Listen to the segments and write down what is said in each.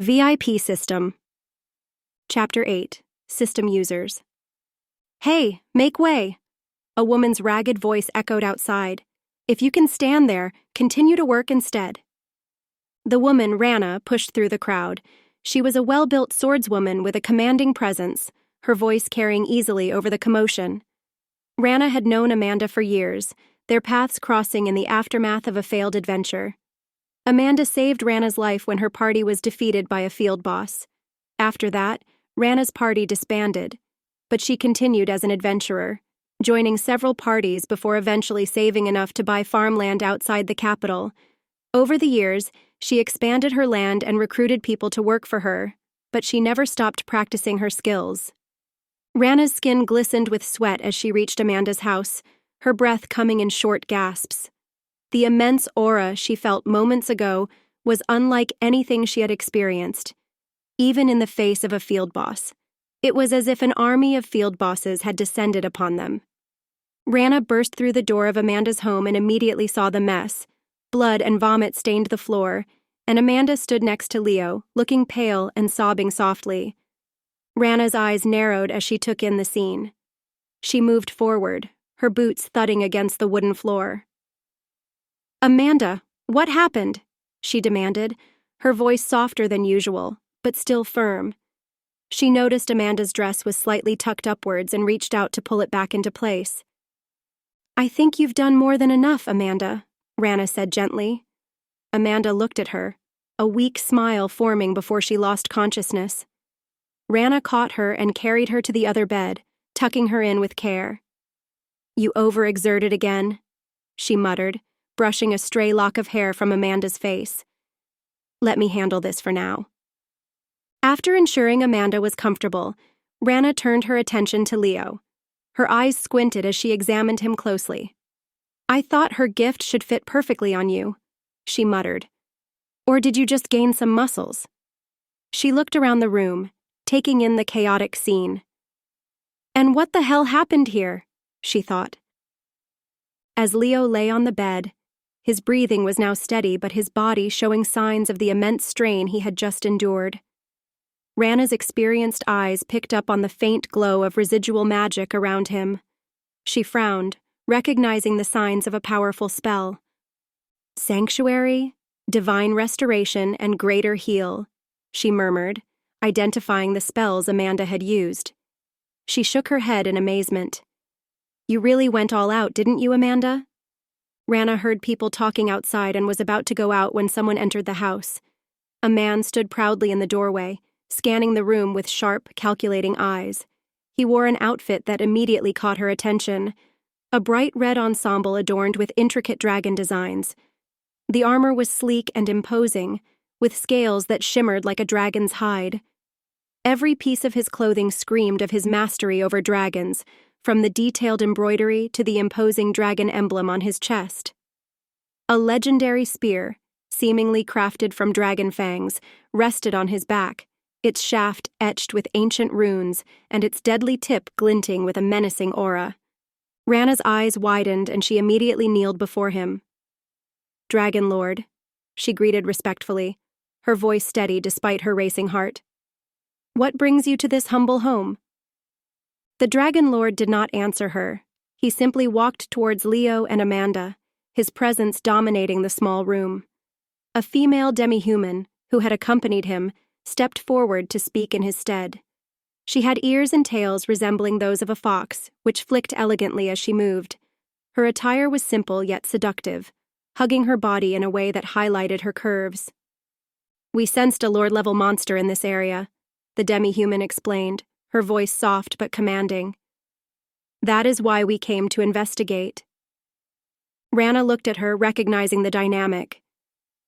VIP System. Chapter 8. System Users. "Hey, make way!" A woman's ragged voice echoed outside. "If you can stand there, continue to work instead." The woman, Rana, pushed through the crowd. She was a well-built swordswoman with a commanding presence, her voice carrying easily over the commotion. Rana had known Amanda for years, their paths crossing in the aftermath of a failed adventure. Amanda saved Rana's life when her party was defeated by a field boss. After that, Rana's party disbanded, but she continued as an adventurer, joining several parties before eventually saving enough to buy farmland outside the capital. Over the years, she expanded her land and recruited people to work for her, but she never stopped practicing her skills. Rana's skin glistened with sweat as she reached Amanda's house, her breath coming in short gasps. The immense aura she felt moments ago was unlike anything she had experienced, even in the face of a field boss. It was as if an army of field bosses had descended upon them. Rana burst through the door of Amanda's home and immediately saw the mess. Blood and vomit stained the floor, and Amanda stood next to Leo, looking pale and sobbing softly. Rana's eyes narrowed as she took in the scene. She moved forward, her boots thudding against the wooden floor. "Amanda, what happened?" she demanded, her voice softer than usual, but still firm. She noticed Amanda's dress was slightly tucked upwards and reached out to pull it back into place. "I think you've done more than enough, Amanda," Rana said gently. Amanda looked at her, a weak smile forming before she lost consciousness. Rana caught her and carried her to the other bed, tucking her in with care. "You overexerted again," she muttered, brushing a stray lock of hair from Amanda's face. "Let me handle this for now." After ensuring Amanda was comfortable, Rana turned her attention to Leo. Her eyes squinted as she examined him closely. "I thought her gift should fit perfectly on you," she muttered. "Or did you just gain some muscles?" She looked around the room, taking in the chaotic scene. "And what the hell happened here?" she thought. As Leo lay on the bed, his breathing was now steady but his body showing signs of the immense strain he had just endured. Rana's experienced eyes picked up on the faint glow of residual magic around him. She frowned, recognizing the signs of a powerful spell. "Sanctuary, divine restoration, and greater heal," she murmured, identifying the spells Amanda had used. She shook her head in amazement. "You really went all out, didn't you, Amanda?" Rana heard people talking outside and was about to go out when someone entered the house. A man stood proudly in the doorway, scanning the room with sharp, calculating eyes. He wore an outfit that immediately caught her attention, a bright red ensemble adorned with intricate dragon designs. The armor was sleek and imposing, with scales that shimmered like a dragon's hide. Every piece of his clothing screamed of his mastery over dragons, from the detailed embroidery to the imposing dragon emblem on his chest. A legendary spear, seemingly crafted from dragon fangs, rested on his back, its shaft etched with ancient runes and its deadly tip glinting with a menacing aura. Rana's eyes widened and she immediately kneeled before him. "Dragon Lord," she greeted respectfully, her voice steady despite her racing heart. "What brings you to this humble home?" The Dragon Lord did not answer her. He simply walked towards Leo and Amanda, his presence dominating the small room. A female demi-human, who had accompanied him, stepped forward to speak in his stead. She had ears and tails resembling those of a fox, which flicked elegantly as she moved. Her attire was simple yet seductive, hugging her body in a way that highlighted her curves. "We sensed a Lord-level monster in this area," the demi-human explained, her voice soft but commanding. "That is why we came to investigate." Rana looked at her, recognizing the dynamic.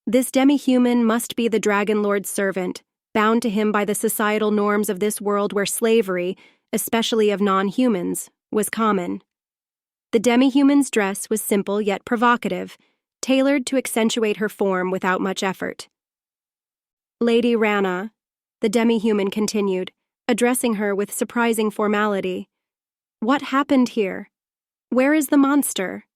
This demi-human must be the Dragon Lord's servant, bound to him by the societal norms of this world where slavery, especially of non-humans, was common. The demi-human's dress was simple yet provocative, tailored to accentuate her form without much effort. "Lady Rana," the demi-human continued, addressing her with surprising formality. "What happened here? Where is the monster?"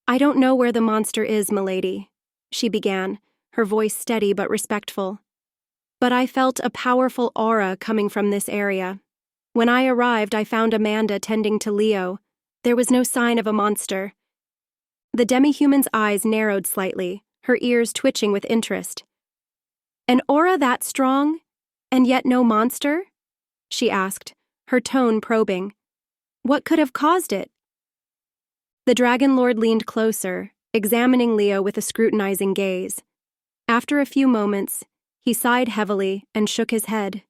"I don't know where the monster is, milady," she began, her voice steady but respectful. But I felt a powerful aura coming from this area. When I arrived, I found Amanda tending to Leo. There was no sign of a monster. The demi-human's eyes narrowed slightly, her ears twitching with interest. An aura that strong, and yet no monster? She asked, her tone probing. What could have caused it? The Dragon Lord leaned closer, examining Leo with a scrutinizing gaze. After a few moments, he sighed heavily and shook his head.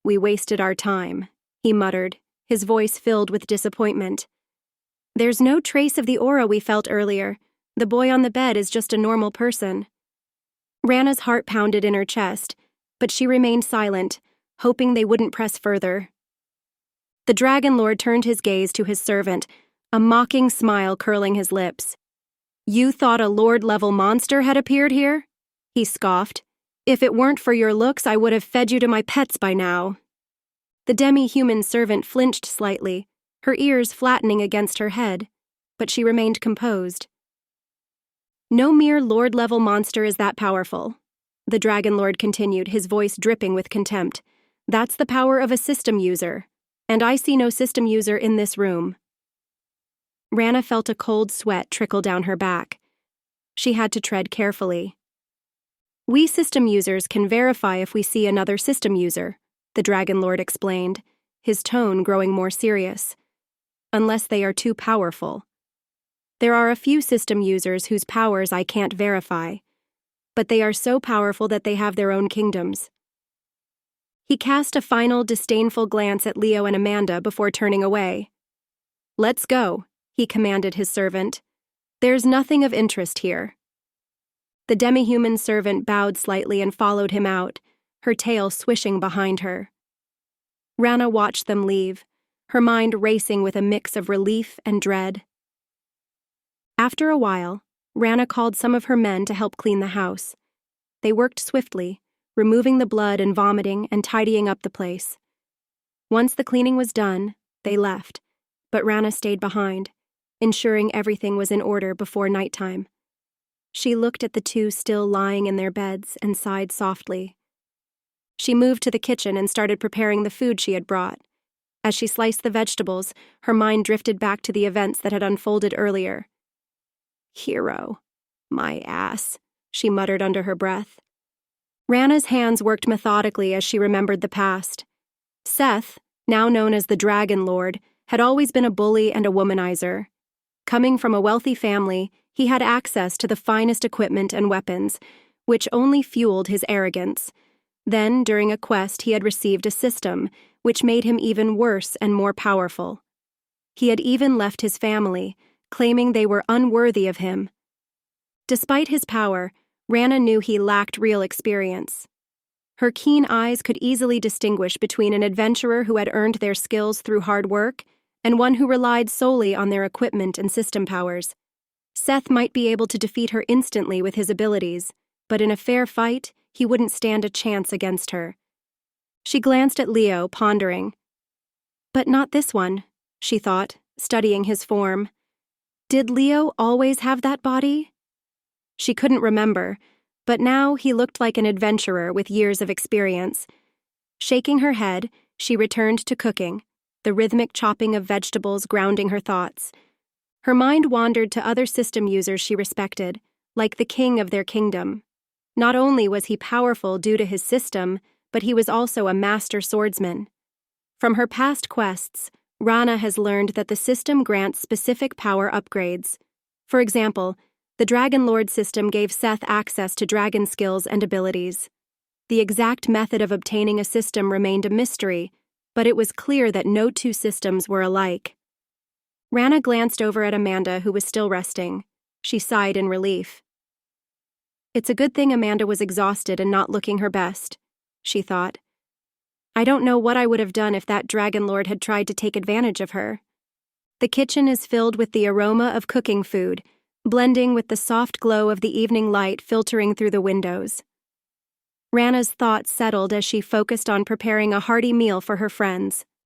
We wasted our time, he muttered, his voice filled with disappointment. There's no trace of the aura we felt earlier. The boy on the bed is just a normal person. Rana's heart pounded in her chest, but she remained silent, hoping they wouldn't press further. The Dragon Lord turned his gaze to his servant, a mocking smile curling his lips. You thought a Lord-level monster had appeared here? He scoffed. If it weren't for your looks, I would have fed you to my pets by now. The demi-human servant flinched slightly, her ears flattening against her head, but she remained composed. No mere Lord-level monster is that powerful, the Dragon Lord continued, his voice dripping with contempt. That's the power of a system user, and I see no system user in this room. Rana felt a cold sweat trickle down her back. She had to tread carefully. We system users can verify if we see another system user, the Dragon Lord explained, his tone growing more serious. Unless they are too powerful. There are a few system users whose powers I can't verify, but they are so powerful that they have their own kingdoms. He cast a final disdainful glance at Leo and Amanda before turning away. Let's go, he commanded his servant. There's nothing of interest here. The demi-human servant bowed slightly and followed him out, her tail swishing behind her. Rana watched them leave, her mind racing with a mix of relief and dread. After a while, Rana called some of her men to help clean the house. They worked swiftly, removing the blood and vomiting and tidying up the place. Once the cleaning was done, they left, but Rana stayed behind, ensuring everything was in order before nighttime. She looked at the two still lying in their beds and sighed softly. She moved to the kitchen and started preparing the food she had brought. As she sliced the vegetables, her mind drifted back to the events that had unfolded earlier. Hero. My ass, she muttered under her breath. Rana's hands worked methodically as she remembered the past. Seth, now known as the Dragon Lord, had always been a bully and a womanizer. Coming from a wealthy family, he had access to the finest equipment and weapons, which only fueled his arrogance. Then, during a quest, he had received a system, which made him even worse and more powerful. He had even left his family, claiming they were unworthy of him. Despite his power, Rana knew he lacked real experience. Her keen eyes could easily distinguish between an adventurer who had earned their skills through hard work and one who relied solely on their equipment and system powers. Seth might be able to defeat her instantly with his abilities, but in a fair fight, he wouldn't stand a chance against her. She glanced at Leo, pondering. But not this one, she thought, studying his form. Did Leo always have that body? She couldn't remember, but now he looked like an adventurer with years of experience. Shaking her head, she returned to cooking, the rhythmic chopping of vegetables grounding her thoughts. Her mind wandered to other system users she respected, like the king of their kingdom. Not only was he powerful due to his system, but he was also a master swordsman. From her past quests, Rana has learned that the system grants specific power upgrades. For example, the Dragon Lord system gave Seth access to dragon skills and abilities. The exact method of obtaining a system remained a mystery, but it was clear that no two systems were alike. Rana glanced over at Amanda, who was still resting. She sighed in relief. It's a good thing Amanda was exhausted and not looking her best, she thought. I don't know what I would have done if that Dragon Lord had tried to take advantage of her. The kitchen is filled with the aroma of cooking food, blending with the soft glow of the evening light filtering through the windows. Rana's thoughts settled as she focused on preparing a hearty meal for her friends.